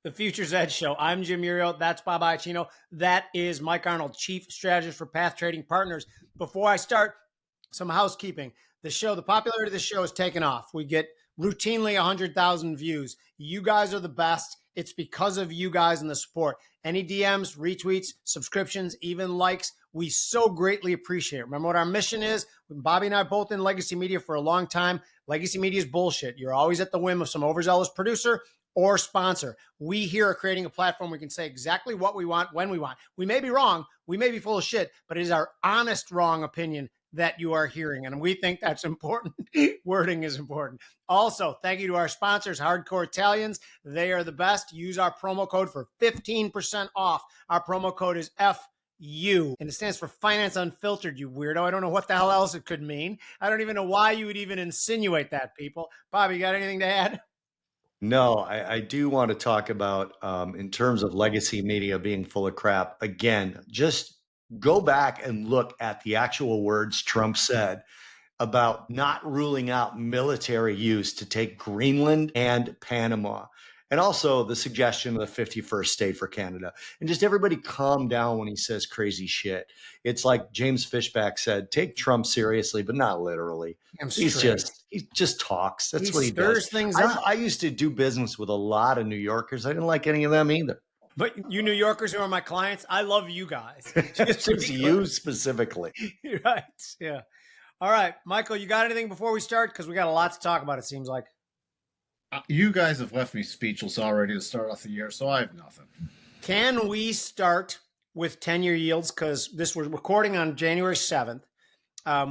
The Futures Edge Show. I'm Jim Uriel. That's Bob Iacchino. That is Mike Arnold, Chief Strategist for Path Trading Partners. Before I start, some housekeeping. The popularity of the show is taken off. We get routinely 100,000 views. You guys are the best. It's because of you guys and the support. Any DMs, retweets, subscriptions, even likes, we so greatly appreciate it. Remember what our mission is? Bobby and I are both in legacy media for a long time. Legacy media is bullshit. You're always at the whim of some overzealous producer or sponsor. We here are creating a platform we can say exactly what we want, when we want. We may be wrong, we may be full of shit, but it is our honest wrong opinion that you are hearing, and we think that's important. Wording is important. Also, thank you to our sponsors, Hardcore Italians. They are the best. Use our promo code for 15% off. Our promo code is FU, and it stands for Finance Unfiltered, you weirdo. I don't know what the hell else it could mean. I don't even know why you would even insinuate that, people. Bobby, you got anything to add? No, I do want to talk about, in terms of legacy media being full of crap, again, just go back and look at the actual words Trump said about not ruling out military use to take Greenland and Panama, and also the suggestion of the 51st state for Canada. And just everybody calm down when he says crazy shit. It's like James Fishback said, take Trump seriously, but not literally. He just talks. That's what he does. Things up. I used to do business with a lot of New Yorkers. I didn't like any of them either. But you New Yorkers who are my clients, I love you guys. Just you specifically. Right. Yeah. All right, Michael, you got anything before we start? Because we got a lot to talk about, it seems like. You guys have left me speechless already to start off the year, so I have nothing. Can we start with 10-year yields? Because this was recording on January 7th.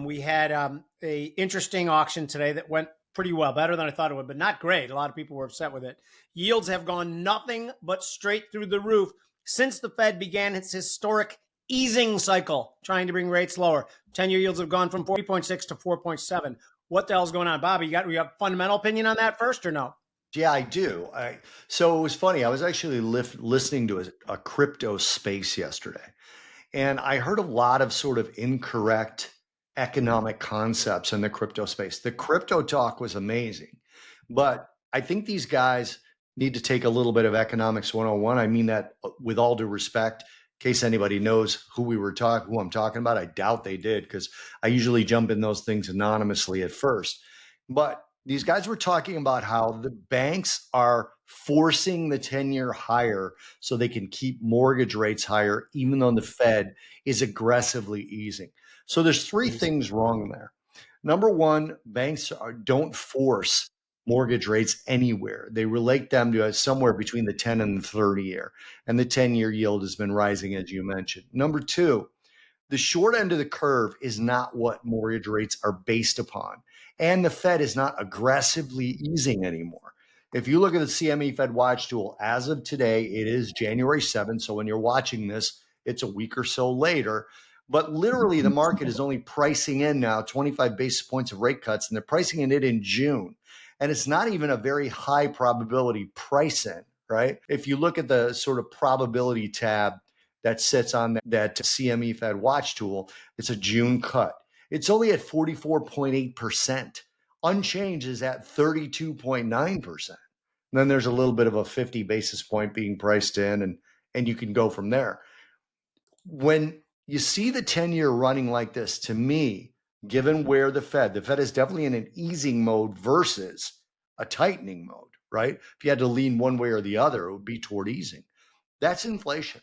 We had a interesting auction today that went pretty well, better than I thought it would, but not great. A lot of people were upset with it. Yields have gone nothing but straight through the roof since the Fed began its historic easing cycle, trying to bring rates lower. 10-year yields have gone from 4.6 to 4.7. What the hell's going on? Bobby, you got a fundamental opinion on that first or no? Yeah, I do. So it was funny. I was actually listening to a crypto space yesterday, and I heard a lot of sort of incorrect economic concepts in the crypto space. The crypto talk was amazing, but I think these guys need to take a little bit of economics 101. I mean that with all due respect. In case anybody knows who I'm talking about, I doubt they did, because I usually jump in those things anonymously at first. But these guys were talking about how the banks are forcing the 10-year higher so they can keep mortgage rates higher, even though the Fed is aggressively easing. So there's three things wrong there. Number one, banks don't force mortgage rates anywhere. They relate them to somewhere between the 10 and the 30 year. And the 10-year yield has been rising, as you mentioned. Number two, the short end of the curve is not what mortgage rates are based upon. And the Fed is not aggressively easing anymore. If you look at the CME Fed Watch tool, as of today, it is January 7th. So when you're watching this, it's a week or so later. But literally, the market is only pricing in now 25 basis points of rate cuts, and they're pricing in it in June. And it's not even a very high probability price in, right? If you look at the sort of probability tab that sits on that CME Fed Watch tool, it's a June cut. It's only at 44.8%. Unchanged is at 32.9%. Then there's a little bit of a 50 basis point being priced in, and you can go from there. When you see the 10-year running like this, to me, given where the Fed is definitely in an easing mode versus a tightening mode, right? If you had to lean one way or the other, it would be toward easing. That's inflation.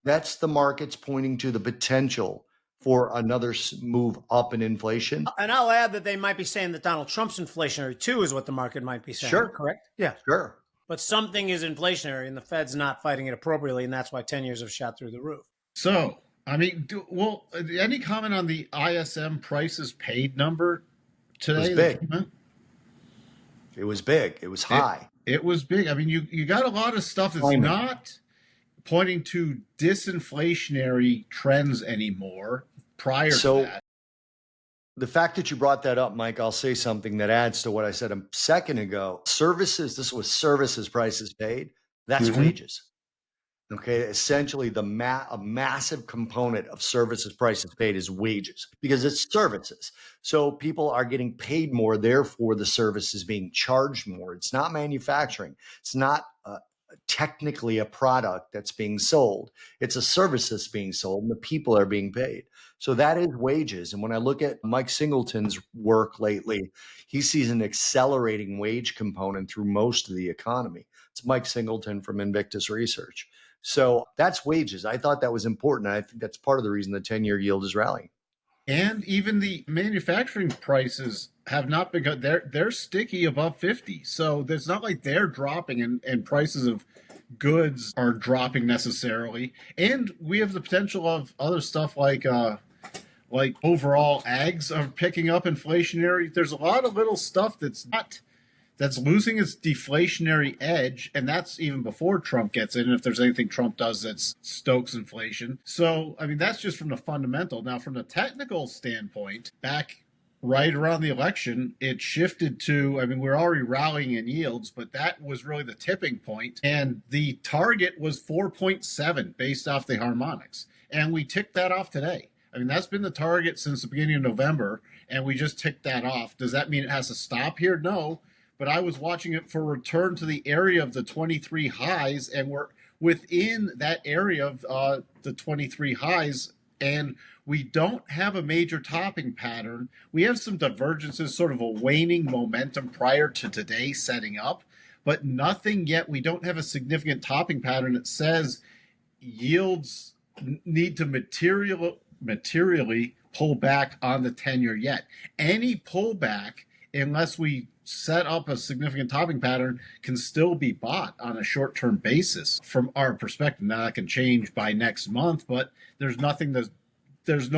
That's the markets pointing to the potential for another move up in inflation. And I'll add that they might be saying that Donald Trump's inflationary too, is what the market might be saying. Sure. Correct? Yeah. Sure. But something is inflationary and the Fed's not fighting it appropriately, and that's why 10 years have shot through the roof. So, I mean, any comment on the ISM prices paid number today? It was big. It was big. It was high. It was big. I mean, you got a lot of stuff that's not pointing to disinflationary trends anymore prior to that. The fact that you brought that up, Mike, I'll say something that adds to what I said a second ago. Services, this was services prices paid. That's wages. Okay, essentially a massive component of services prices paid is wages because it's services. So people are getting paid more, therefore the service is being charged more. It's not manufacturing. It's not technically a product that's being sold. It's a service that's being sold, and the people are being paid. So that is wages. And when I look at Mike Singleton's work lately, he sees an accelerating wage component through most of the economy. It's Mike Singleton from Invictus Research. So that's wages. I thought that was important. I think that's part of the reason the 10-year yield is rallying. And even the manufacturing prices have not been good. They're sticky above 50. So it's not like they're dropping and prices of goods are dropping necessarily. And we have the potential of other stuff like overall ags are picking up inflationary. There's a lot of little stuff that's losing its deflationary edge, and that's even before Trump gets in. And if there's anything Trump does that stokes inflation. So, I mean, that's just from the fundamental. Now, from the technical standpoint, back right around the election, it shifted to, I mean, we're already rallying in yields, but that was really the tipping point. And the target was 4.7 based off the harmonics. And we ticked that off today. I mean, that's been the target since the beginning of November, and we just ticked that off. Does that mean it has to stop here? No. But I was watching it for return to the area of the 23 highs, and we're within that area of the 23 highs, and we don't have a major topping pattern. We have some divergences, sort of a waning momentum prior to today setting up, but nothing yet. We don't have a significant topping pattern that says yields need to materially pull back on the 10-year yet. Any pullback, unless we set up a significant topping pattern, can still be bought on a short-term basis from our perspective. Now that can change by next month, but there's no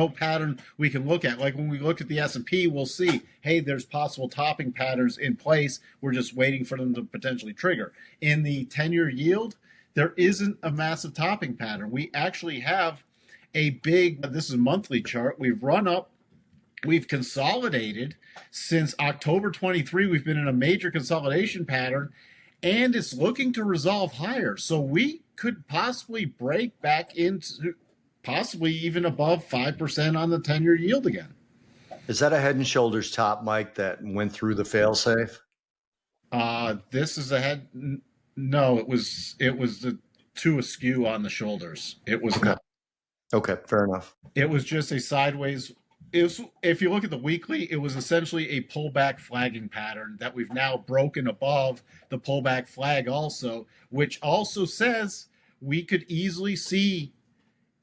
pattern we can look at. Like when we look at the S&P, we'll see, hey, there's possible topping patterns in place. We're just waiting for them to potentially trigger. In the 10-year yield, there isn't a massive topping pattern. We actually have this is a monthly chart. We've run up. We've consolidated since October 23. We've been in a major consolidation pattern, and it's looking to resolve higher. So we could possibly break back into possibly even above 5% on the 10-year yield again. Is that a Head and Shoulders top, Mike, that went through the failsafe? This is a head. No, it was the too askew on the shoulders. It was not. Okay, fair enough. It was just a sideways. If you look at the weekly, it was essentially a pullback flagging pattern that we've now broken above the pullback flag also, which also says we could easily see,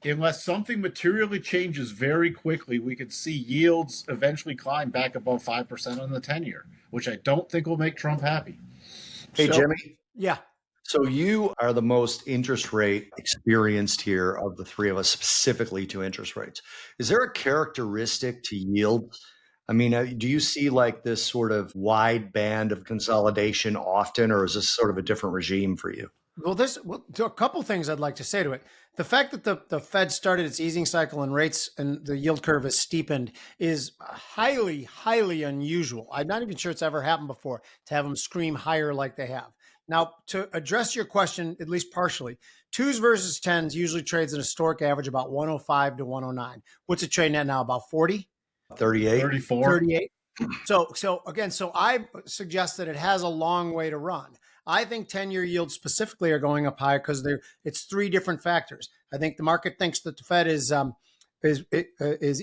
unless something materially changes very quickly, we could see yields eventually climb back above 5% on the 10-year, which I don't think will make Trump happy. Hey, Jimmy. Yeah. So you are the most interest rate experienced here of the three of us, specifically to interest rates. Is there a characteristic to yield? I mean, do you see like this sort of wide band of consolidation often, or is this sort of a different regime for you? Well, a couple things I'd like to say to it. The fact that the Fed started its easing cycle and rates and the yield curve has steepened is highly, highly unusual. I'm not even sure it's ever happened before to have them scream higher like they have. Now, to address your question, at least partially, 2s versus 10s usually trades an historic average about 105 to 109. What's it trading at now? About 40? 38? 34. 38. So I suggest that it has a long way to run. I think 10-year yields specifically are going up higher because it's three different factors. I think the market thinks that the Fed is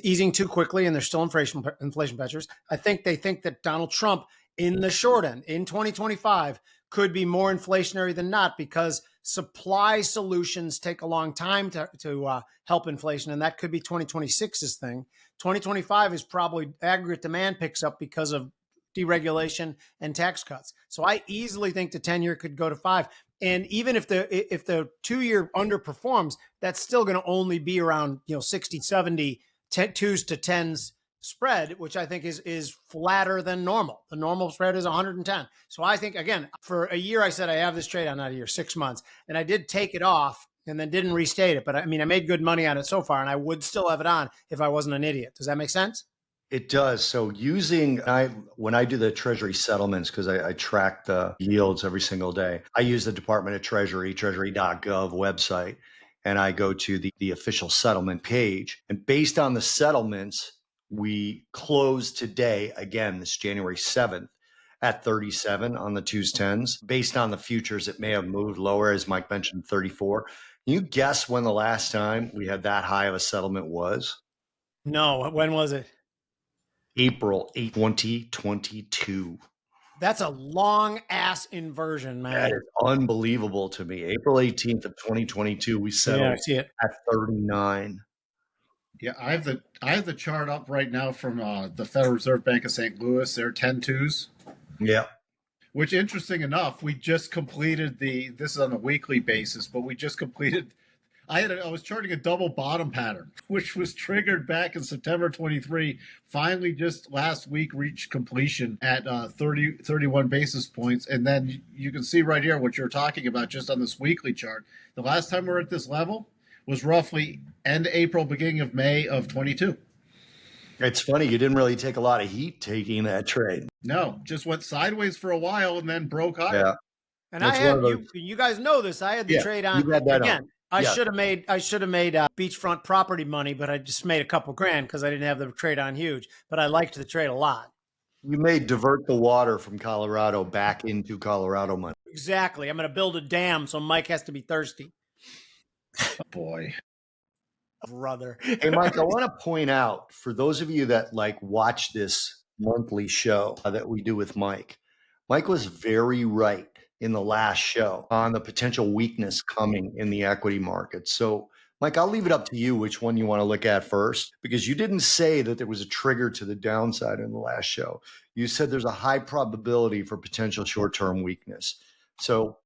easing too quickly and there's still inflation pressures. I think they think that Donald Trump in the short end in 2025 could be more inflationary than not because supply solutions take a long time to help inflation, and that could be 2026's thing. 2025 is probably aggregate demand picks up because of deregulation and tax cuts. So I easily think the 10-year could go to 5. And even if the 2-year underperforms, that's still going to only be around 60, 70, 2s to 10s spread, which I think is flatter than normal. The normal spread is 110. So I think, again, for a year, I said I have this trade on that a year, 6 months, and I did take it off and then didn't restate it. But I mean, I made good money on it so far, and I would still have it on if I wasn't an idiot. Does that make sense? It does. So when I do the Treasury settlements, because I track the yields every single day, I use the Department of Treasury, treasury.gov website, and I go to the official settlement page. And based on the settlements, we closed today, again, this January 7th, at 37 on the 2s10s. Based on the futures, it may have moved lower, as Mike mentioned, 34. Can you guess when the last time we had that high of a settlement was? No, when was it? April 8, 2022. That's a long ass inversion, man. That is unbelievable to me. April 18th of 2022, we Yeah, settled I see it. at 39. Yeah, I have the chart up right now from the Federal Reserve Bank of St. Louis. They're 10-2s. Yeah. Which, interesting enough, we just completed this is on a weekly basis, but we just completed. I was charting a double bottom pattern, which was triggered back in September 23. Finally, just last week, reached completion at 31 basis points. And then you can see right here what you're talking about just on this weekly chart. The last time we were at this level was roughly end April, beginning of May of 22. It's funny, you didn't really take a lot of heat taking that trade. No, just went sideways for a while and then broke higher. Yeah. And That's I one had of those- you guys know this. I had the Yeah, trade you on had that again. on. I Yeah. should have made beachfront property money, but I just made a couple grand because I didn't have the trade on huge. But I liked the trade a lot. You may divert the water from Colorado back into Colorado money. Exactly. I'm going to build a dam, so Mike has to be thirsty, Oh, boy. brother. Hey, Mike, I want to point out for those of you that watch this monthly show that we do with Mike, Mike was very right in the last show on the potential weakness coming in the equity market. So, Mike, I'll leave it up to you which one you want to look at first, because you didn't say that there was a trigger to the downside in the last show. You said there's a high probability for potential short-term weakness. So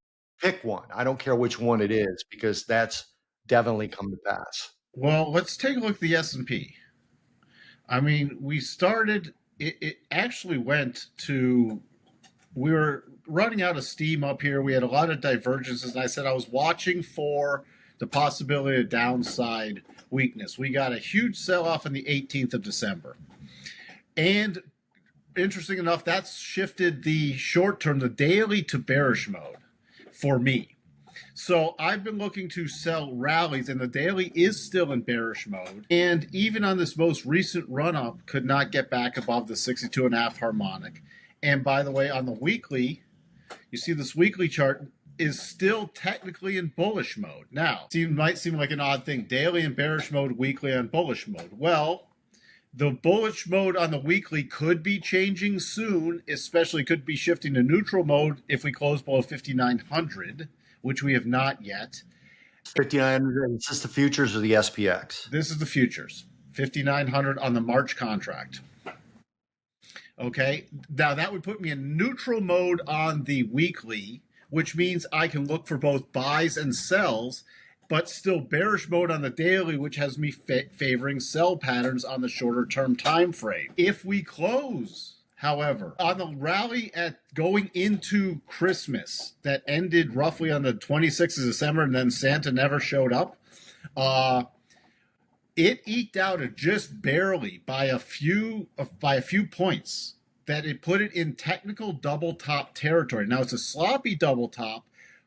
pick one. I don't care which one it is, because that's definitely come to pass. Well, let's take a look at the S&P. I mean, we started, it actually went to, we were running out of steam up here. We had a lot of divergences, and I said I was watching for the possibility of downside weakness. We got a huge sell-off on the 18th of December. And interesting enough, that's shifted the short term, the daily, to bearish mode for me. So I've been looking to sell rallies, and the daily is still in bearish mode. And even on this most recent run-up, could not get back above the 62.5 harmonic. And by the way, on the weekly, you see this weekly chart is still technically in bullish mode. Now, it might seem like an odd thing, daily in bearish mode, weekly on bullish mode. Well, the bullish mode on the weekly could be changing soon, especially could be shifting to neutral mode if we close below 5,900, which we have not yet. 5,900, is this the futures or the SPX? This is the futures, 5,900 on the March contract. Okay, now that would put me in neutral mode on the weekly, which means I can look for both buys and sells, but still bearish mode on the daily, which has me favoring sell patterns on the shorter term time frame. If we close, however, on the rally at going into Christmas that ended roughly on the 26th of December, and then Santa never showed up, it eked out just barely by a few points that it put it in technical double top territory. Now it's a sloppy double top,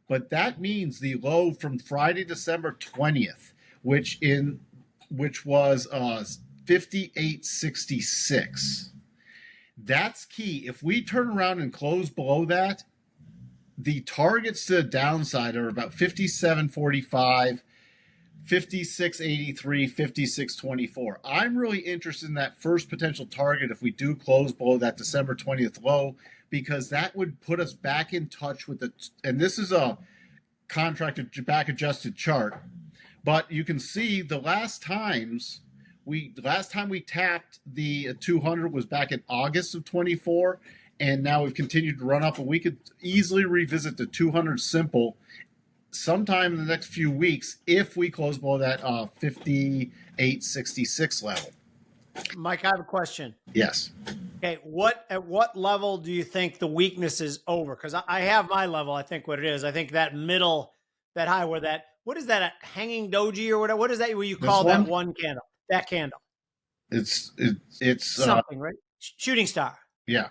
but that means the low from Friday, December 20th, which was 58.66. That's key. If we turn around and close below that, the targets to the downside are about 57.45, 56.83, 56.24. I'm really interested in that first potential target if we do close below that December 20th low, because that would put us back in touch with and this is a contracted back adjusted chart, but you can see the last time we tapped the 200 was back in August of 24, and now we've continued to run up, and we could easily revisit the 200 simple sometime in the next few weeks if we close below that 58.66 level. Mike, I have a question. Yes. Okay, at what level do you think the weakness is over? Because I have my level. I think what it is. I think that middle, that high, what is that, a hanging doji or whatever? What is that? Where you call that one candle? That candle. It's something, right? Shooting star. Yeah.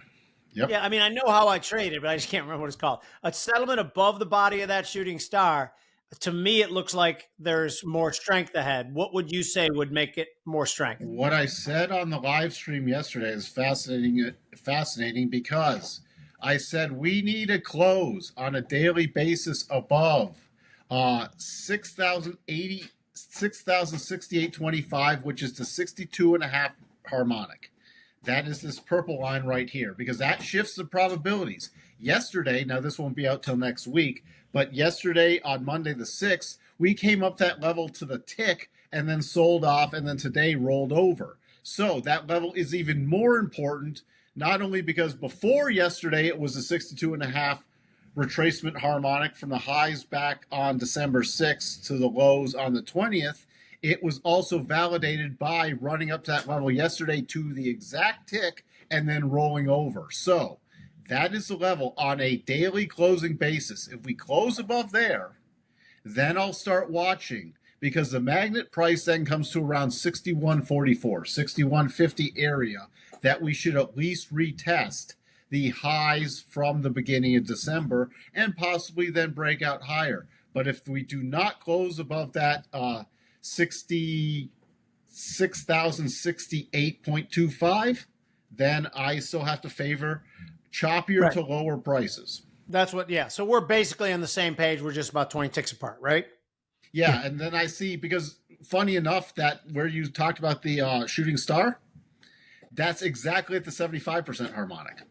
Yep. Yeah, I mean, I know how I trade it, but I just can't remember what it's called. A settlement above the body of that shooting star, to me, it looks like there's more strength ahead. What would you say would make it more strength? What I said on the live stream yesterday is fascinating because I said we need a close on a daily basis above 6,080, 6,068.25, which is the 62.5 harmonic. That is this purple line right here, because that shifts the probabilities. Yesterday, now this won't be out till next week, but yesterday on Monday the 6th, we came up that level to the tick and then sold off, and then today rolled over. So that level is even more important, not only because before yesterday it was a 62.5 retracement harmonic from the highs back on December 6th to the lows on the 20th. It was also validated by running up to that level yesterday to the exact tick and then rolling over. So that is the level on a daily closing basis. If we close above there, then I'll start watching, because the magnet price then comes to around 61.44, 61.50 area that we should at least retest the highs from the beginning of December and possibly then break out higher. But if we do not close above that 6,068.25, then I still have to favor choppier to lower prices. That's what, yeah. So we're basically on the same page. We're just about 20 ticks apart, right? Yeah, and then I see, because funny enough, that where you talked about the shooting star, that's exactly at the 75% harmonic.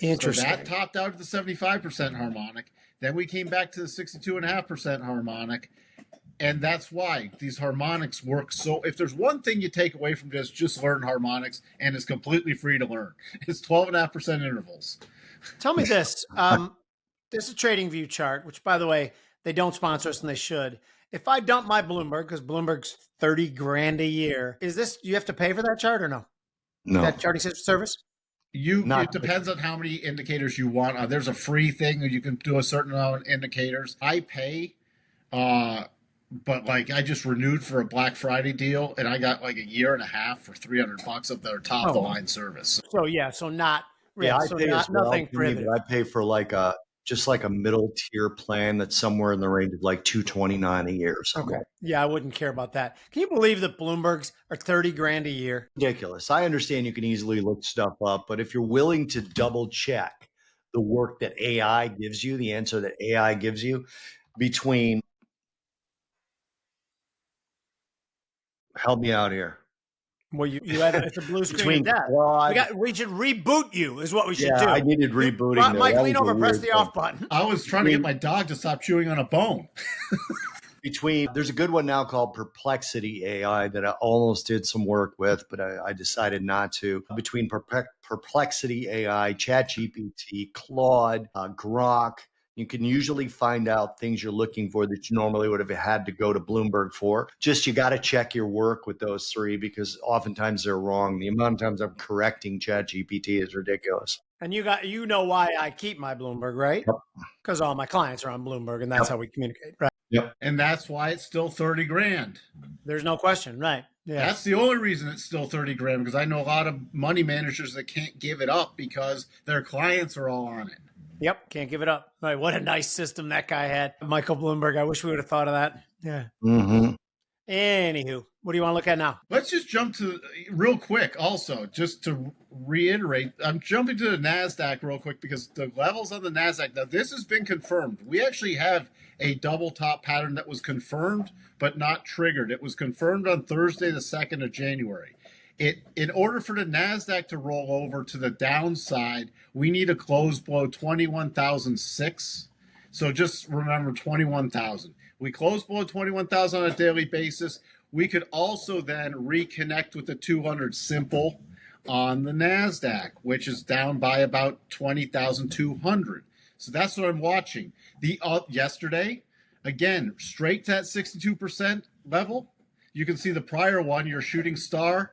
Interesting. So that topped out at the 75% harmonic. Then we came back to the 62.5% harmonic. And that's why these harmonics work. So if there's one thing you take away from this, just learn harmonics, and it's completely free to learn. It's 12.5% intervals. Tell me this. This is a trading view chart, which, by the way, they don't sponsor us and they should. If I dump my Bloomberg, because Bloomberg's 30 grand a year, is this, you have to pay for that chart or no? No. That charting service? It depends on how many indicators you want. There's a free thing that you can do a certain amount of indicators. I pay, but like I just renewed for a Black Friday deal, and I got like a year and a half for $300 of their top of the line service. So yeah, so not Yeah, I so pay not, as well. nothing But I pay for like just like a middle tier plan that's somewhere in the range of like $229 a year or something. Okay. Yeah, I wouldn't care about that. Can you believe that Bloomberg's are 30 grand a year? Ridiculous. I understand you can easily look stuff up, but if you're willing to double check the work that AI gives you, the answer that AI gives you, between, help me out here. Well, you had it's a blue screen Between of death. Claude, We should reboot you, is what we should yeah, do. I needed rebooting. Mike, That lean was a over, press weird the thing. off button. I was trying to get my dog to stop chewing on a bone. There's a good one now called Perplexity AI that I almost did some work with, but I decided not to. Between Perplexity AI, ChatGPT, Claude, Grok, you can usually find out things you're looking for that you normally would have had to go to Bloomberg for. Just you got to check your work with those three, because oftentimes they're wrong. The amount of times I'm correcting ChatGPT is ridiculous. And you know why I keep my Bloomberg, right? Yep. Because all my clients are on Bloomberg, and that's how we communicate, right? Yep. And that's why it's still 30 grand. There's no question, right? Yeah. That's the only reason it's still 30 grand, because I know a lot of money managers that can't give it up because their clients are all on it. Yep, can't give it up. Right, what a nice system that guy had. Michael Bloomberg, I wish we would have thought of that. Yeah. Mm-hmm. Anywho, what do you want to look at now? Let's just jump to real quick. Also, just to reiterate, I'm jumping to the NASDAQ real quick, because the levels on the NASDAQ, now this has been confirmed. We actually have a double top pattern that was confirmed but not triggered. It was confirmed on Thursday, the 2nd of January. In order for the NASDAQ to roll over to the downside, we need a close below 21,006. So just remember 21,000. We close below 21,000 on a daily basis. We could also then reconnect with the 200 simple on the NASDAQ, which is down by about 20,200. So that's what I'm watching. Yesterday, again, straight to that 62% level. You can see the prior one, your shooting star,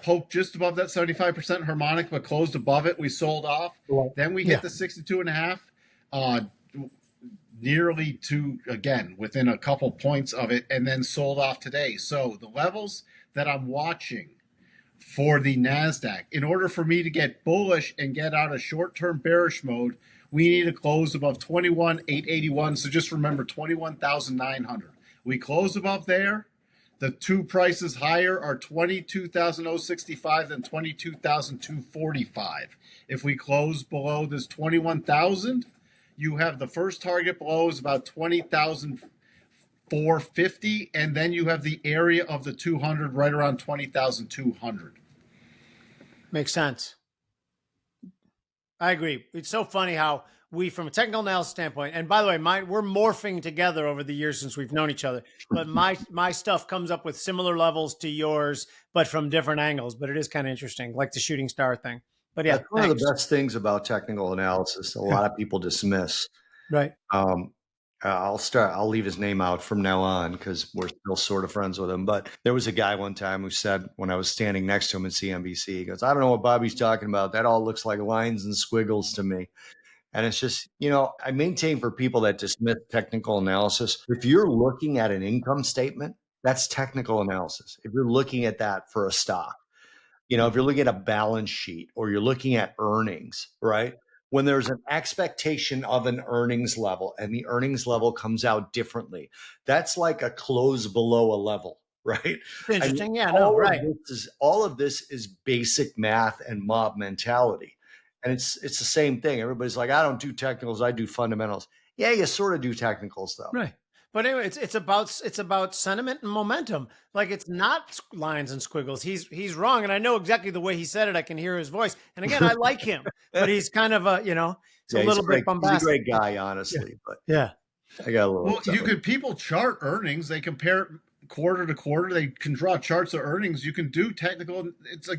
poked just above that 75% harmonic, but closed above it. We sold off. Then we hit the 62.5, nearly to, again, within a couple points of it, and then sold off today. So the levels that I'm watching for the NASDAQ, in order for me to get bullish and get out of short-term bearish mode, we need to close above 21,881. So just remember 21,900. We close above there, The two prices higher are 22,065 and 22,245. If we close below this 21,000, you have the first target below is about 20,450, and then you have the area of the 200 right around 20,200. Makes sense. I agree. It's so funny how we, from a technical analysis standpoint, and by the way, we're morphing together over the years since we've known each other. But my stuff comes up with similar levels to yours, but from different angles. But it is kind of interesting, like the shooting star thing. But yeah, that's one of the best things about technical analysis. A lot of people dismiss. Right. I'll leave his name out from now on because we're still sort of friends with him. But there was a guy one time who said, when I was standing next to him at CNBC, he goes, "I don't know what Bobby's talking about. That all looks like lines and squiggles to me." And it's just, I maintain for people that dismiss technical analysis, if you're looking at an income statement, that's technical analysis. If you're looking at that for a stock, if you're looking at a balance sheet or you're looking at earnings, right? When there's an expectation of an earnings level and the earnings level comes out differently, that's like a close below a level, right? Interesting. All of this is basic math and mob mentality. And it's the same thing. Everybody's like, I don't do technicals, I do fundamentals. Yeah, you sort of do technicals though. Right. But anyway, it's about sentiment and momentum. Like, it's not lines and squiggles. He's wrong, and I know exactly the way he said it. I can hear his voice. And again, I like him, but he's kind of a little bit bombastic. He's a great guy, honestly. Yeah. But yeah, I got a little. Well, people chart earnings. They compare quarter to quarter. They can draw charts of earnings. You can do technical. It's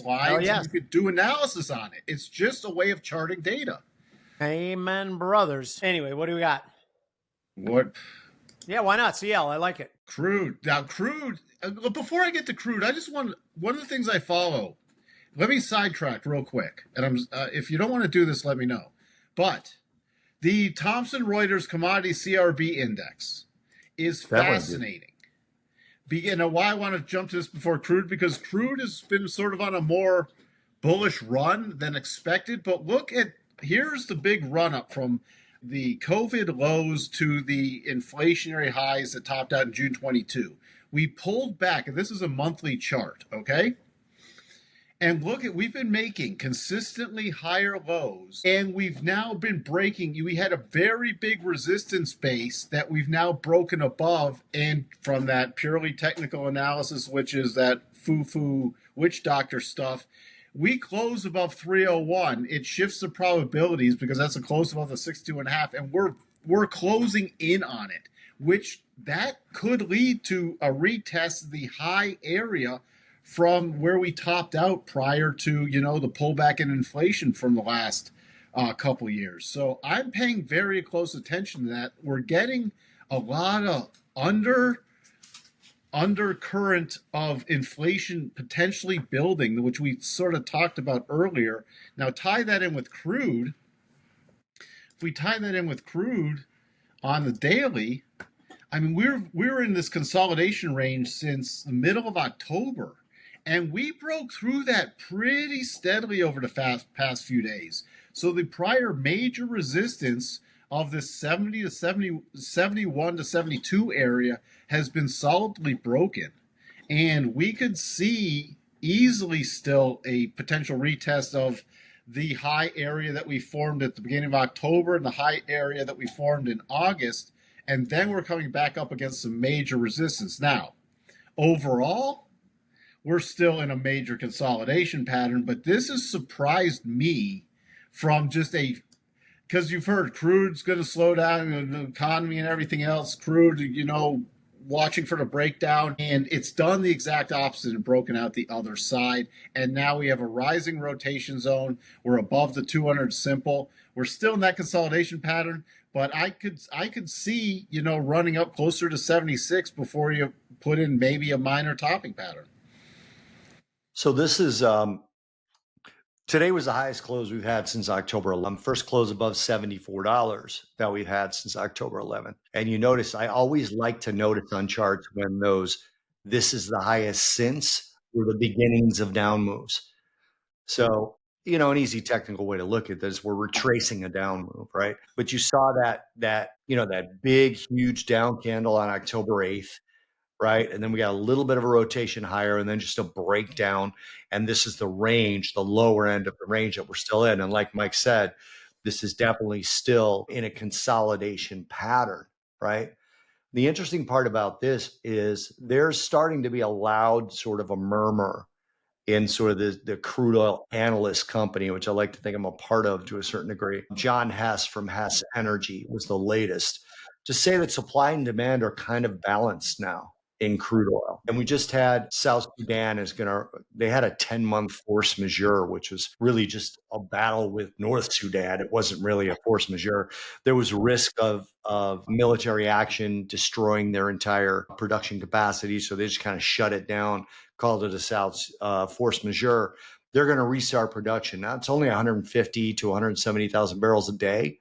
lines. Oh, yes. You could do analysis on it. It's just a way of charting data. Amen, brothers. Anyway, what do we got? What? Yeah, why not? CL, I like it. Crude. Now, crude. Before I get to crude, I just want one of the things I follow. Let me sidetrack real quick, and if you don't want to do this, let me know. But the Thomson Reuters Commodity CRB Index is fascinating. Why I want to jump to this before crude, because crude has been sort of on a more bullish run than expected. But here's the big run up from the COVID lows to the inflationary highs that topped out in June 22. We pulled back, and this is a monthly chart, okay? And we've been making consistently higher lows, and we've now been breaking. We had a very big resistance base that we've now broken above, and from that purely technical analysis, which is that foo-foo witch doctor stuff, we close above 301. It shifts the probabilities because that's a close above the 62.5, and we're closing in on it, which that could lead to a retest of the high area from where we topped out prior to, the pullback in inflation from the last couple years. So I'm paying very close attention to that. We're getting a lot of undercurrent of inflation potentially building, which we sort of talked about earlier. Now tie that in with crude. If we tie that in with crude on the daily, I mean, we're in this consolidation range since the middle of October. And we broke through that pretty steadily over the past few days. So the prior major resistance of this 70 to 70, 71 to 72 area has been solidly broken. And we could see easily still a potential retest of the high area that we formed at the beginning of October and the high area that we formed in August. And then we're coming back up against some major resistance. Now, overall, we're still in a major consolidation pattern, but this has surprised me from just because you've heard crude's going to slow down in the economy and everything else. Crude, watching for the breakdown, and it's done the exact opposite and broken out the other side. And now we have a rising rotation zone. We're above the 200 simple. We're still in that consolidation pattern, but I could see, running up closer to 76 before you put in maybe a minor topping pattern. So this is today was the highest close we've had since October 11th. First close above $74 that we've had since October 11th. And you notice, I always like to notice on charts when this is the highest since, or the beginnings of down moves. So, an easy technical way to look at this, we're retracing a down move, right? But you saw that big, huge down candle on October 8th. right? And then we got a little bit of a rotation higher and then just a breakdown. And this is the range, the lower end of the range that we're still in. And like Mike said, this is definitely still in a consolidation pattern, right? The interesting part about this is there's starting to be a loud sort of a murmur in sort of the crude oil analyst company, which I like to think I'm a part of to a certain degree. John Hess from Hess Energy was the latest to say that supply and demand are kind of balanced now in crude oil. And we just had South Sudan they had a 10-month force majeure, which was really just a battle with North Sudan. It wasn't really a force majeure. There was risk of military action destroying their entire production capacity. So they just kind of shut it down, called it a South force majeure. They're going to restart production. Now it's only 150 to 170,000 barrels a day.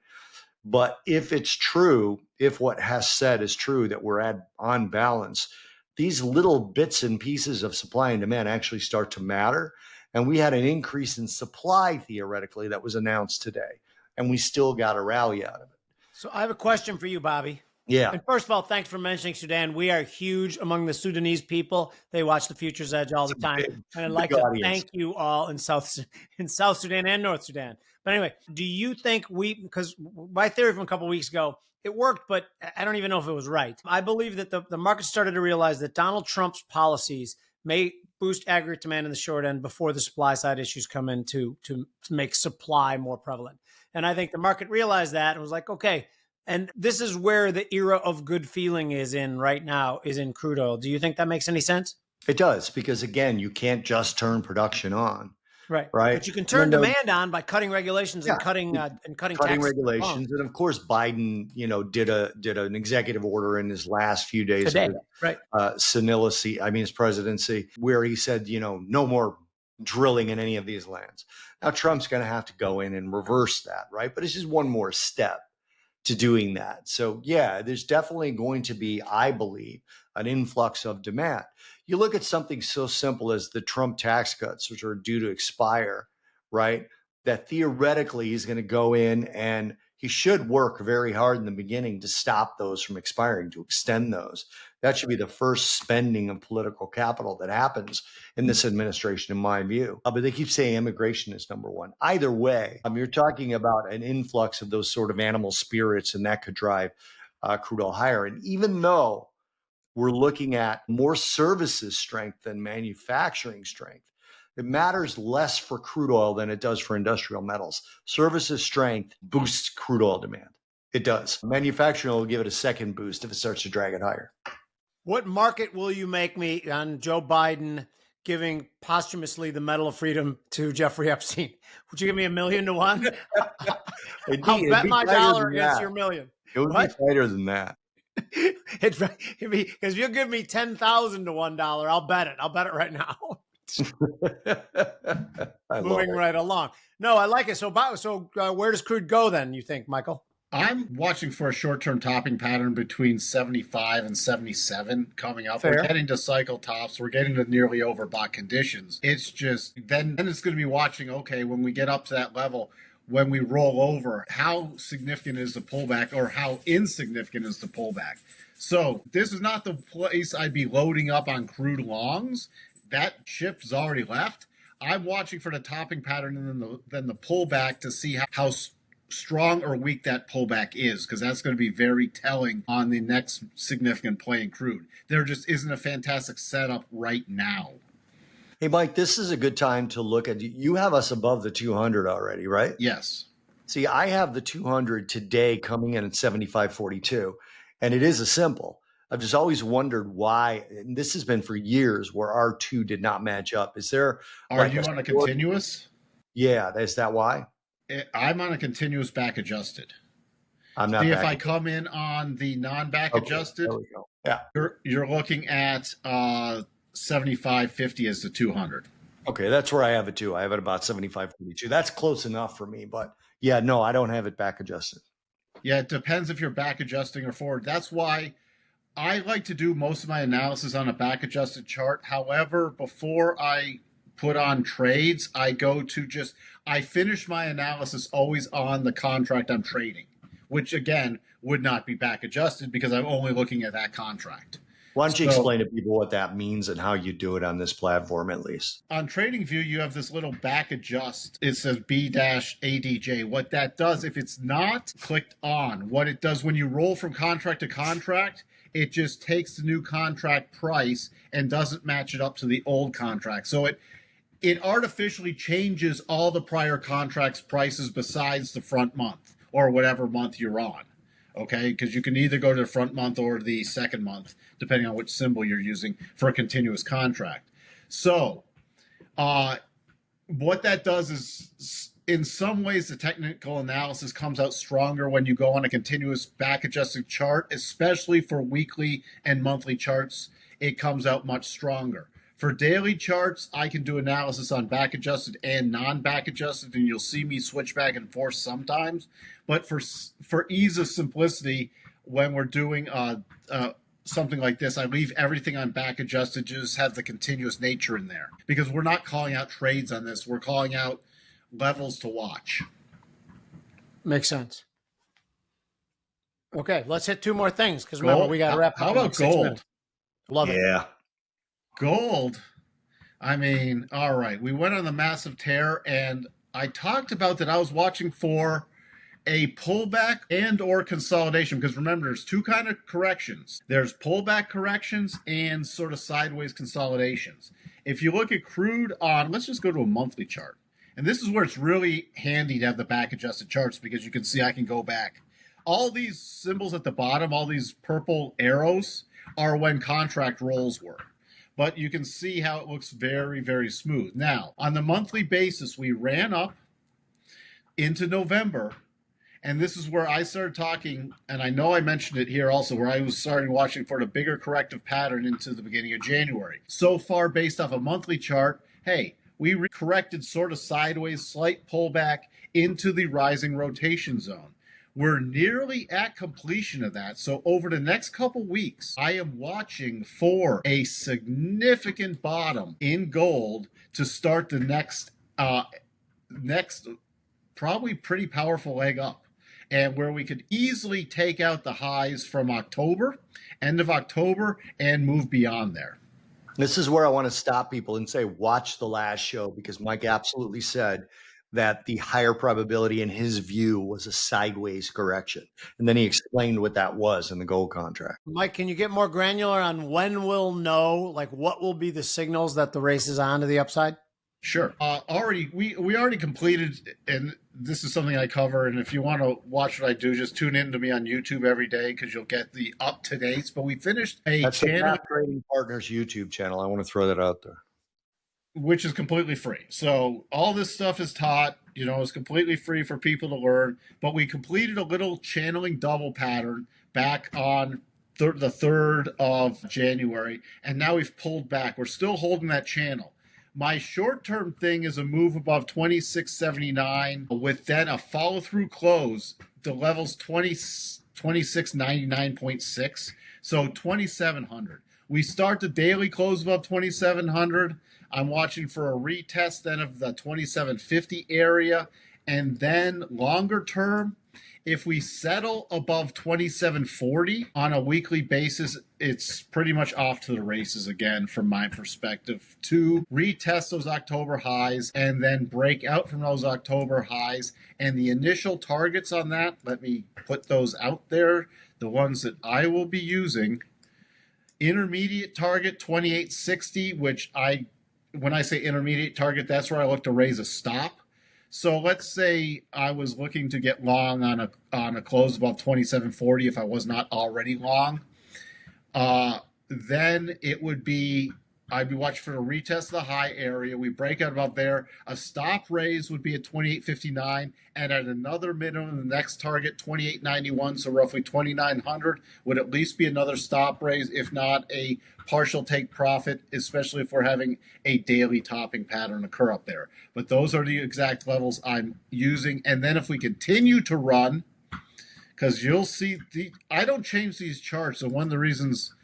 But if it's true, if what Hess said is true, that we're on balance, these little bits and pieces of supply and demand actually start to matter. And we had an increase in supply theoretically that was announced today, and we still got a rally out of it. So I have a question for you, Bobby. Yeah. And first of all, thanks for mentioning Sudan. We are huge among the Sudanese people. They watch the Futures Edge all the time. And I'd like to thank you all in South Sudan and North Sudan. But anyway, do you think because my theory from a couple of weeks ago, it worked, but I don't even know if it was right. I believe that the market started to realize that Donald Trump's policies may boost aggregate demand in the short end before the supply side issues come in to make supply more prevalent. And I think the market realized that and was like, okay. And this is where the era of good feeling is in right now, is in crude oil. Do you think that makes any sense? It does, because again, you can't just turn production on. Right. Right. But you can turn demand on by cutting regulations and cutting taxes regulations. And of course, Biden, did an executive order in his last few days today, of right? His presidency, where he said, no more drilling in any of these lands. Now Trump's going to have to go in and reverse that, right? But it's just one more step to doing that. So yeah, there's definitely going to be, I believe, an influx of demand. You look at something so simple as the Trump tax cuts, which are due to expire, right? That theoretically he's going to go in and he should work very hard in the beginning to stop those from expiring, to extend those. That should be the first spending of political capital that happens in this administration, in my view. But they keep saying immigration is number one. Either way, you're talking about an influx of those sort of animal spirits, and that could drive crude oil higher. And even though we're looking at more services strength than manufacturing strength, it matters less for crude oil than it does for industrial metals. Services strength boosts crude oil demand. It does. Manufacturing will give it a second boost if it starts to drag it higher. What market will you make me on Joe Biden giving posthumously the Medal of Freedom to Jeffrey Epstein? Would you give me $1 million to 1? I'll bet my dollar against your million. It would be tighter than that. Because if you give me 10,000 to $1, I'll bet it. I'll bet it right now. Moving right along. No, I like it. So where does crude go then, you think, Michael? I'm watching for a short-term topping pattern between 75 and 77 coming up. Fair. We're getting to cycle tops. We're getting to nearly overbought conditions. It's just, then it's going to be watching, okay, when we get up to that level, when we roll over, how significant is the pullback or how insignificant is the pullback? So this is not the place I'd be loading up on crude longs. That ship's already left. I'm watching for the topping pattern and then the pullback to see how strong or weak that pullback is, because that's going to be very telling on the next significant play in crude. There just isn't a fantastic setup right now. Hey, Mike, this is a good time to look at, you have us above the 200 already, right? Yes. See, I have the 200 today coming in at 75.42, and it is a simple. I've just always wondered why, and this has been for years, where our two did not match up. Is there? Are you on a continuous? Yeah, is that why? I'm on a continuous back adjusted. I'm not. See, if I come in on the non-back adjusted, there we go. Yeah, you're looking at 75.50 as the 200. Okay, that's where I have it too. I have it about 75.42. That's close enough for me, but yeah, no, I don't have it back adjusted. Yeah, it depends if you're back adjusting or forward. That's why I like to do most of my analysis on a back adjusted chart. However, before I put on trades, I finish my analysis always on the contract I'm trading, which again would not be back adjusted because I'm only looking at that contract. Why don't you So explain to people what that means and how you do it on this platform, at least? on TradingView, you have this little back adjust. It says B-ADJ. What that does, if it's not clicked on, what it does when you roll from contract to contract, it just takes the new contract price and doesn't match it up to the old contract. So it artificially changes all the prior contracts prices besides the front month or whatever month you're on. Okay, because you can either go to the front month or the second month, depending on which symbol you're using for a continuous contract. So, what that does is, in some ways, the technical analysis comes out stronger when you go on a continuous back adjusted chart, especially for weekly and monthly charts. It comes out much stronger. For daily charts, I can do analysis on back adjusted and non back adjusted, and you'll see me switch back and forth sometimes. But for ease of simplicity, when we're doing something like this, I leave everything on back adjusted, just have the continuous nature in there, because we're not calling out trades on this. We're calling out levels to watch. Makes sense. Okay, let's hit 2 more things, because remember, we got to wrap up. How in like about 6 gold? minutes. Love it. Yeah. Gold, I mean, all right. We went on the massive tear, and I talked about that I was watching for a pullback and or consolidation, because remember, there's 2 kind of corrections. There's pullback corrections and sort of sideways consolidations. If you look at crude on, let's just go to a monthly chart. And this is where it's really handy to have the back adjusted charts, because you can see I can go back. All these symbols at the bottom, all these purple arrows, are when contract rolls were. But you can see how it looks very, very smooth. Now, on the monthly basis, we ran up into November. And this is where I started talking, and I know I mentioned it here also, where I was starting watching for the bigger corrective pattern into the beginning of January. So far, based off a monthly chart, hey, we corrected sort of sideways, slight pullback into the rising rotation zone. We're nearly at completion of that. So over the next couple weeks, I am watching for a significant bottom in gold to start the next probably pretty powerful leg up, and where we could easily take out the highs from October, end of October, and move beyond there. This is where I want to stop people and say, watch the last show, because Mike absolutely said that the higher probability in his view was a sideways correction. And then he explained what that was in the gold contract. Mike, can you get more granular on when we'll know, like what will be the signals that the race is on to the upside? Sure. We already completed, and this is something I cover. And if you want to watch what I do, just tune in to me on YouTube every day, because you'll get the up to dates. But we finished That's the Path Trading Partners YouTube channel. I want to throw that out there, which is completely free. So all this stuff is taught, it's completely free for people to learn. But we completed a little channeling double pattern back on the 3rd of January, and now we've pulled back. We're still holding that channel. My short-term thing is a move above 26.79 with then a follow-through close. The level's 26.99.6, so 2,700. We start the daily close above 2,700. I'm watching for a retest then of the 2,750 area, and then longer term, if we settle above 2,740 on a weekly basis, it's pretty much off to the races again, from my perspective, to retest those October highs and then break out from those October highs. And the initial targets on that, let me put those out there, the ones that I will be using. Intermediate target 2860, which when I say intermediate target, that's where I look to raise a stop. So let's say I was looking to get long on a close above 2740 if I was not already long. Then I'd be watching for a retest of the high area. We break out about there. A stop raise would be at 2859, and at another minimum, the next target 2891, so roughly 2900 would at least be another stop raise, if not a partial take profit, especially if we're having a daily topping pattern occur up there. But those are the exact levels I'm using. And then if we continue to run, because you'll see I don't change these charts, and one of the reasons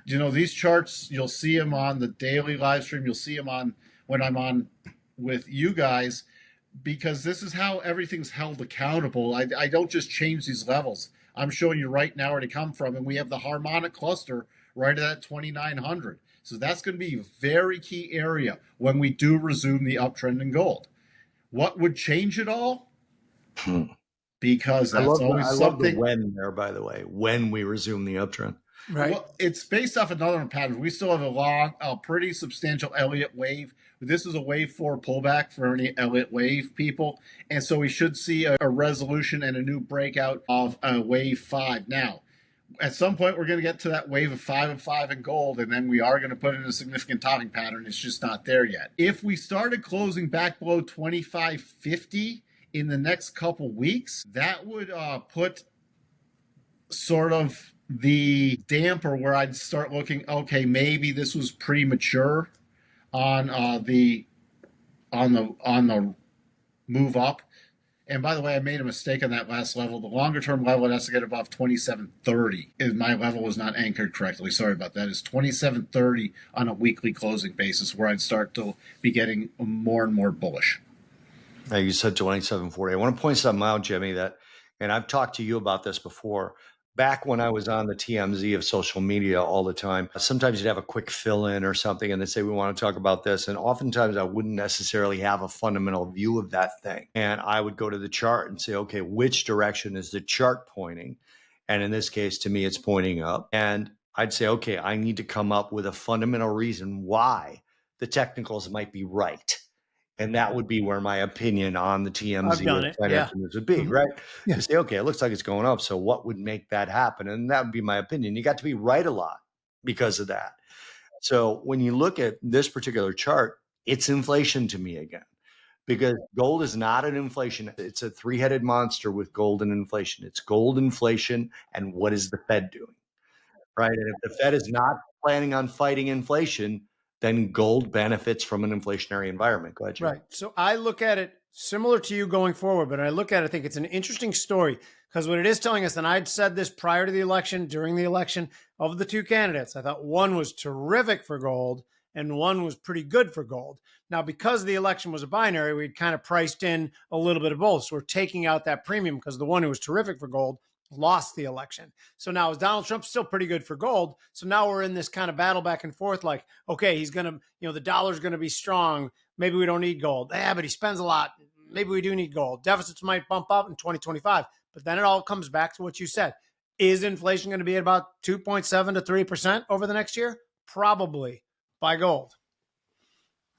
these charts, you'll see them on the daily live stream. You'll see them on when I'm on with you guys, because this is how everything's held accountable. I don't just change these levels. I'm showing you right now where they come from, and we have the harmonic cluster right at that 2,900. So that's going to be a very key area when we do resume the uptrend in gold. What would change it all? Because that's always I love the something. when there, by the way, when we resume the uptrend. Right. Well, it's based off another pattern. We still have a pretty substantial Elliott wave. This is a wave 4 pullback for any Elliott wave people. And so we should see a resolution and a new breakout of a wave 5. Now, at some point, we're going to get to that wave of 5 in gold, and then we are going to put in a significant topping pattern. It's just not there yet. If we started closing back below 25.50 in the next couple weeks, that would put sort of the damper where I'd start looking, okay, maybe this was premature on the move up. And by the way, I made a mistake on that last level. The longer term level, it has to get above 27.30. My level was not anchored correctly. Sorry about that. It's 27.30 on a weekly closing basis where I'd start to be getting more and more bullish. Now you said 27.40. I want to point something out, Jimmy, that, and I've talked to you about this before. Back when I was on the TMZ of social media all the time, sometimes you'd have a quick fill in or something and they'd say, we want to talk about this. And oftentimes I wouldn't necessarily have a fundamental view of that thing. And I would go to the chart and say, okay, which direction is the chart pointing? And in this case, to me, it's pointing up. And I'd say, okay, I need to come up with a fundamental reason why the technicals might be right. And that would be where my opinion on the TMZ would be, right? Yeah. You say, okay, it looks like it's going up. So what would make that happen? And that would be my opinion. You got to be right a lot because of that. So when you look at this particular chart, it's inflation to me again, because gold is not an inflation. It's a three-headed monster with gold and inflation. It's gold, inflation, and what is the Fed doing, right? And if the Fed is not planning on fighting inflation, then gold benefits from an inflationary environment. Go ahead, Jim. Right. So I look at it similar to you going forward, but I look at it, I think it's an interesting story because what it is telling us, and I'd said this prior to the election, during the election, of the two candidates, I thought one was terrific for gold and one was pretty good for gold. Now, because the election was a binary, we'd kind of priced in a little bit of both. So we're taking out that premium because the one who was terrific for gold lost the election. So now is Donald Trump still pretty good for gold? So now we're in this kind of battle back and forth like, okay, he's going to, the dollar's going to be strong. Maybe we don't need gold. Yeah, but he spends a lot. Maybe we do need gold. Deficits might bump up in 2025. But then it all comes back to what you said. Is inflation going to be at about 2.7 to 3% over the next year? Probably. Buy gold.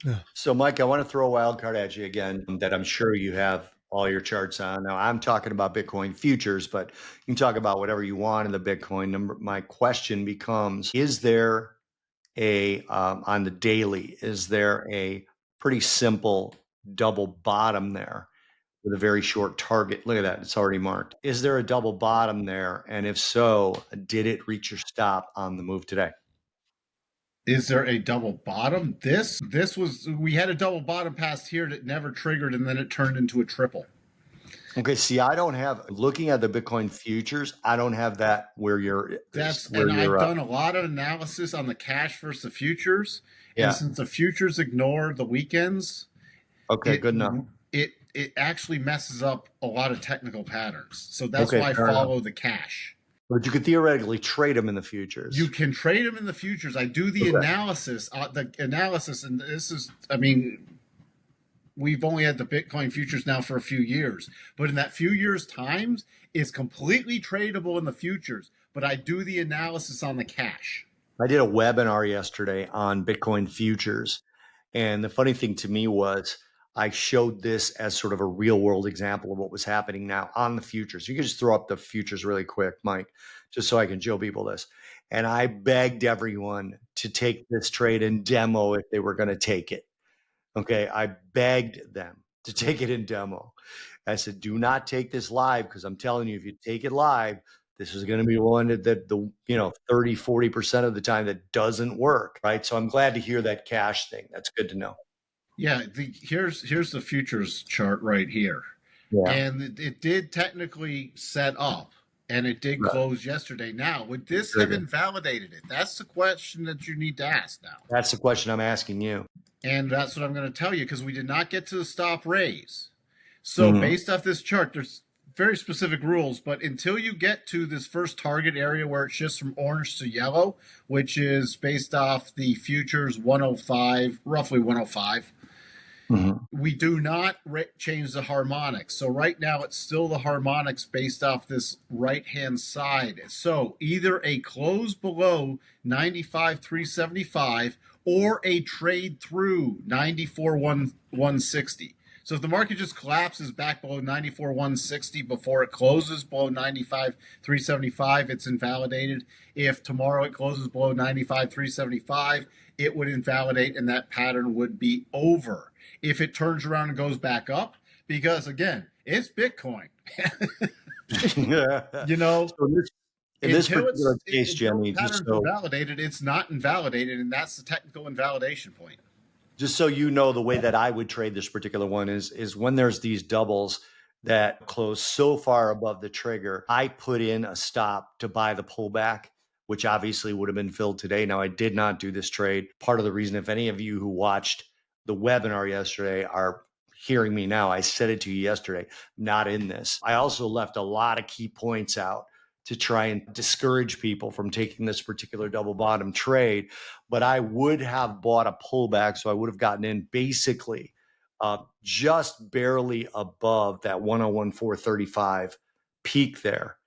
Yeah. So, Mike, I want to throw a wild card at you again that I'm sure you have all your charts on. Now, I'm talking about Bitcoin futures, but you can talk about whatever you want in the Bitcoin number. My question becomes, is there on the daily, is there a pretty simple double bottom there with a very short target? Look at that. It's already marked. Is there a double bottom there? And if so, did it reach your stop on the move today? Is there a double bottom? We had a double bottom past here that never triggered, and then it turned into a triple. Okay, see, I don't have, looking at the Bitcoin futures, I don't have that where you're. I've done a lot of analysis on the cash versus the futures. Yeah. And since the futures ignore the weekends. Okay, good enough. It actually messes up a lot of technical patterns. So that's why I follow the cash. But you could theoretically trade them in the futures. You can trade them in the futures. I do the analysis. And this is, we've only had the Bitcoin futures now for a few years. But in that few years' times, it's completely tradable in the futures. But I do the analysis on the cash. I did a webinar yesterday on Bitcoin futures. And the funny thing to me was I showed this as sort of a real world example of what was happening now on the futures. You can just throw up the futures really quick, Mike, just so I can show people this. And I begged everyone to take this trade and demo if they were going to take it. Okay. I begged them to take it in demo. I said, do not take this live, because I'm telling you, if you take it live, this is going to be one that the 30, 40% of the time that doesn't work. Right. So I'm glad to hear that cash thing. That's good to know. Yeah, here's the futures chart right here. Yeah. And it did technically set up, and it did close yesterday. Now, would this have invalidated it? That's the question that you need to ask now. That's the question I'm asking you. And that's what I'm going to tell you, because we did not get to the stop raise. So based off this chart, very specific rules, but until you get to this first target area where it shifts from orange to yellow, which is based off the futures 105, roughly 105, we do not change the harmonics. So right now it's still the harmonics based off this right-hand side. So either a close below 95,375 or a trade through 94,160. So if the market just collapses back below 94,160 before it closes below 95,375, it's invalidated. If tomorrow it closes below 95,375, it would invalidate and that pattern would be over. If it turns around and goes back up, because again, it's Bitcoin. You know, So in this particular case, Jimmy, pattern's invalidated, it's not invalidated, and that's the technical invalidation point. just so you know, the way that I would trade this particular one is when there's these doubles that close so far above the trigger, I put in a stop to buy the pullback, which obviously would have been filled today. Now, I did not do this trade. Part of the reason, if any of you who watched the webinar yesterday are hearing me now, I said it to you yesterday, not in this. I also left a lot of key points out to try and discourage people from taking this particular double bottom trade. But I would have bought a pullback, so I would have gotten in basically just barely above that 101,435 peak there.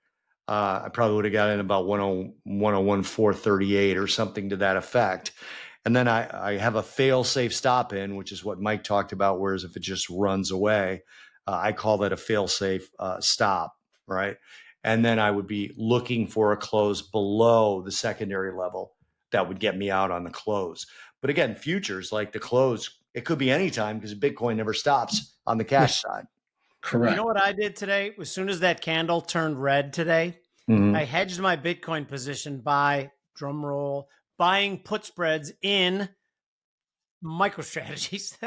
I probably would have got in about 101,438 or something to that effect. And then I have a fail safe stop in, which is what Mike talked about, whereas if it just runs away, I call that a fail safe stop, right? And then I would be looking for a close below the secondary level that would get me out on the close. But again, futures, like the close, it could be any time because Bitcoin never stops on the cash side. Correct. You know what I did today? As soon as that candle turned red today, I hedged my Bitcoin position by, drum roll, buying put spreads in MicroStrategies.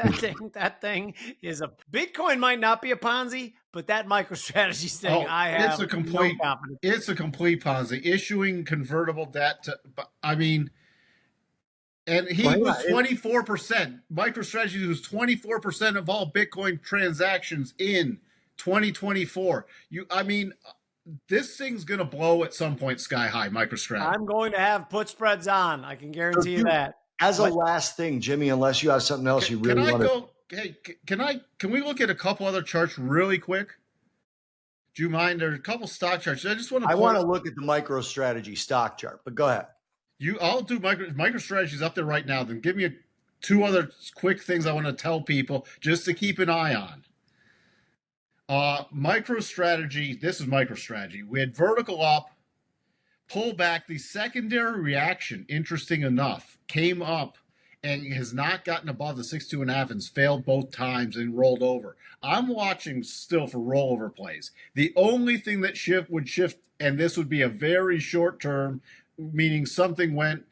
That thing is a Bitcoin might not be a Ponzi, but that MicroStrategies thing, I have it's a complete, no confidence. It's a complete Ponzi. Issuing convertible debt to, I mean, and he was 24%. MicroStrategy was 24% of all Bitcoin transactions in 2024. This thing's going to blow at some point sky high, MicroStrategy. I'm going to have put spreads on. I can guarantee you that. As a last thing, Jimmy, unless you have something else you really want to. Hey, can we look at a couple other charts really quick? Do you mind? There's a couple stock charts. I want to look at the MicroStrategy stock chart, but go ahead. I'll do MicroStrategy's up there right now. Then give me two other quick things I want to tell people just to keep an eye on. MicroStrategy, this is MicroStrategy. We had vertical up, pull back. The secondary reaction, interesting enough, came up and has not gotten above the 62.5 and failed both times and rolled over. I'm watching still for rollover plays. The only thing that would shift, and this would be a very short term, meaning something went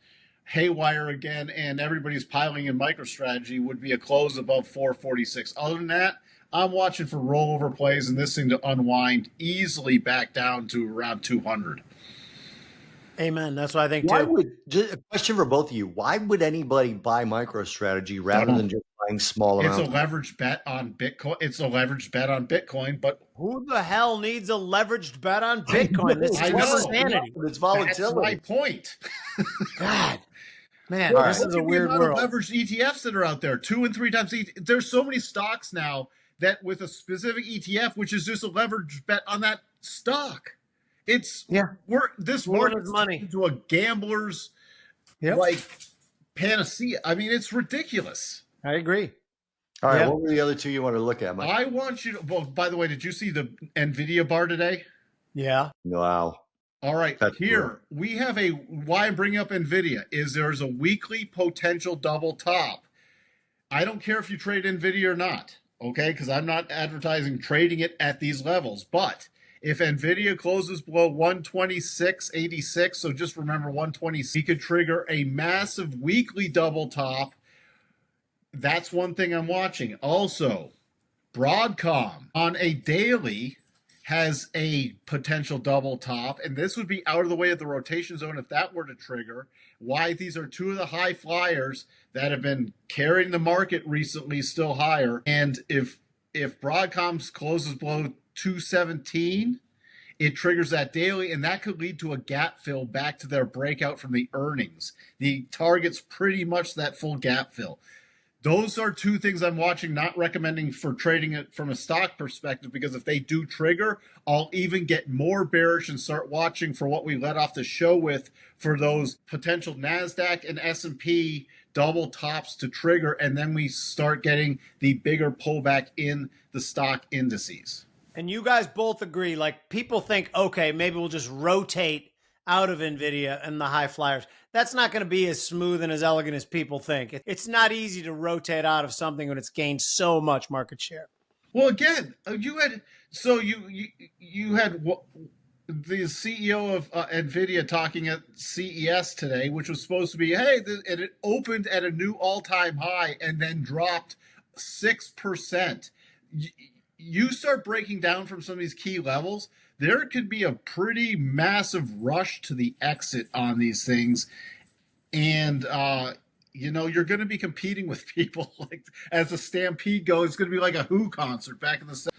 haywire again and everybody's piling in MicroStrategy, would be a close above 446. Other than that, I'm watching for rollover plays and this thing to unwind easily back down to around 200. Amen. That's what I think too. A question for both of you. Why would anybody buy MicroStrategy rather than just buying small amounts? It's a leveraged bet on Bitcoin. But who the hell needs a leveraged bet on Bitcoin? This is insanity. It's volatility. That's my point. God. Man, well, this is a weird world. Leveraged ETFs that are out there, 2 and 3 times. There's so many stocks now that with a specific ETF, which is just a leveraged bet on that stock. This market money into a gambler's like panacea. I mean, it's ridiculous. I agree. All right, what were the other two you want to look at, Mike? I want you to. Well, by the way, did you see the Nvidia bar today? Yeah. Wow. All right. We have why I'm bringing up Nvidia is there's a weekly potential double top. I don't care if you trade Nvidia or not, okay? Because I'm not advertising trading it at these levels, but if Nvidia closes below 126.86, so just remember 126, we could trigger a massive weekly double top. That's one thing I'm watching. Also, Broadcom on a daily has a potential double top, and this would be out of the way of the rotation zone if that were to trigger. Why these are two of the high flyers that have been carrying the market recently still higher. And if Broadcom closes below 217, it triggers that daily, and that could lead to a gap fill back to their breakout from the earnings. The target's pretty much that full gap fill. Those are two things I'm watching, not recommending for trading it from a stock perspective, because if they do trigger, I'll even get more bearish and start watching for what we let off the show with, for those potential NASDAQ and S&P double tops to trigger, and then we start getting the bigger pullback in the stock indices. And you guys both agree, like, people think, okay, maybe we'll just rotate out of NVIDIA and the high flyers. That's not going to be as smooth and as elegant as people think. It's not easy to rotate out of something when it's gained so much market share. Well, again, you had the CEO of NVIDIA talking at CES today, which was supposed to be, and it opened at a new all-time high and then dropped 6%. You start breaking down from some of these key levels, there could be a pretty massive rush to the exit on these things. And, you're going to be competing with people like, as the stampede goes, it's going to be like a Who concert back in the 70s.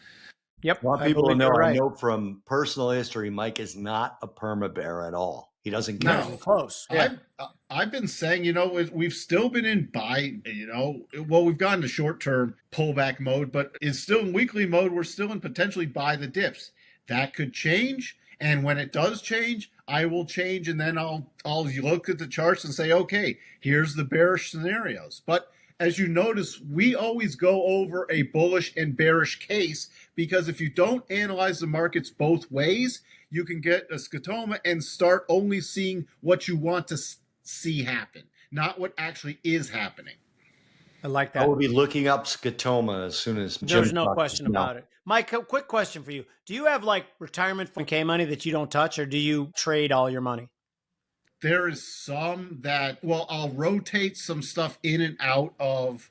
Yep. Well, people to know, right. I know from personal history, Mike is not a perma bear at all. He doesn't care. Not even close. Yeah. I've been saying, we've still been in buy, we've gone to short-term pullback mode, but it's still in weekly mode. We're still in potentially buy the dips. That could change. And when it does change, I will change. And then I'll look at the charts and say, okay, here's the bearish scenarios. But as you notice, we always go over a bullish and bearish case, because if you don't analyze the markets both ways, you can get a scotoma and start only seeing what you want to see happen, not what actually is happening. I like that. I will be looking up scotoma as soon as Jim. There's no question about it. Mike, a quick question for you. Do you have like retirement 401k money that you don't touch, or do you trade all your money? There is some that, I'll rotate some stuff in and out of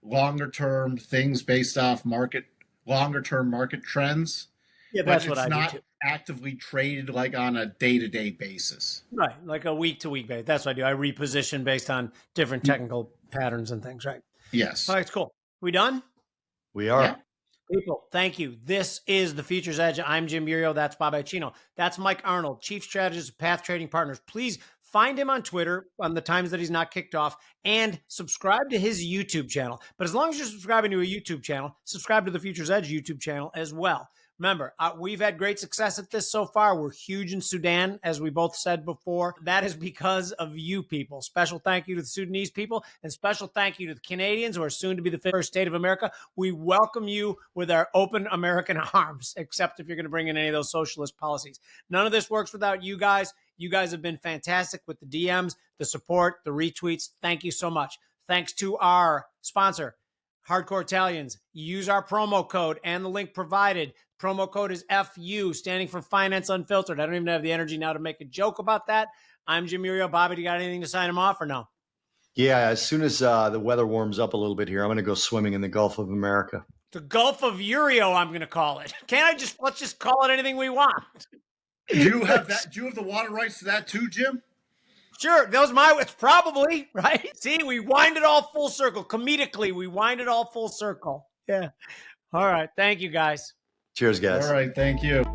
longer term things based off longer term market trends. Yeah, that's what I do too. It's not actively traded like on a day-to-day basis. Right, like a week-to-week basis. That's what I do. I reposition based on different technical patterns and things, right? Yes. All right, cool. We done? We are. Yeah. People, thank you. This is the Futures Edge. I'm Jim Uriel. That's Bob Iacchino. That's Mike Arnold, Chief Strategist of Path Trading Partners. Please find him on Twitter on the times that he's not kicked off, and subscribe to his YouTube channel. But as long as you're subscribing to a YouTube channel, subscribe to the Futures Edge YouTube channel as well. Remember, we've had great success at this so far. We're huge in Sudan, as we both said before. That is because of you people. Special thank you to the Sudanese people, and special thank you to the Canadians, who are soon to be the first state of America. We welcome you with our open American arms, except if you're going to bring in any of those socialist policies. None of this works without you guys. You guys have been fantastic with the DMs, the support, the retweets. Thank you so much. Thanks to our sponsor, Hardcore Italians. Use our promo code and the link provided. Promo code is FU, standing for Finance Unfiltered. I don't even have the energy now to make a joke about that. I'm Jim Uriel. Bobby, do you got anything to sign him off or no? Yeah, as soon as the weather warms up a little bit here, I'm going to go swimming in the Gulf of America. The Gulf of Uriel, I'm going to call it. Let's just call it anything we want. Do you have the water rights to that too, Jim? Sure, it's probably, right? See, we wind it all full circle. Comedically, we wind it all full circle. Yeah. All right. Thank you, guys. Cheers, guys. All right. Thank you.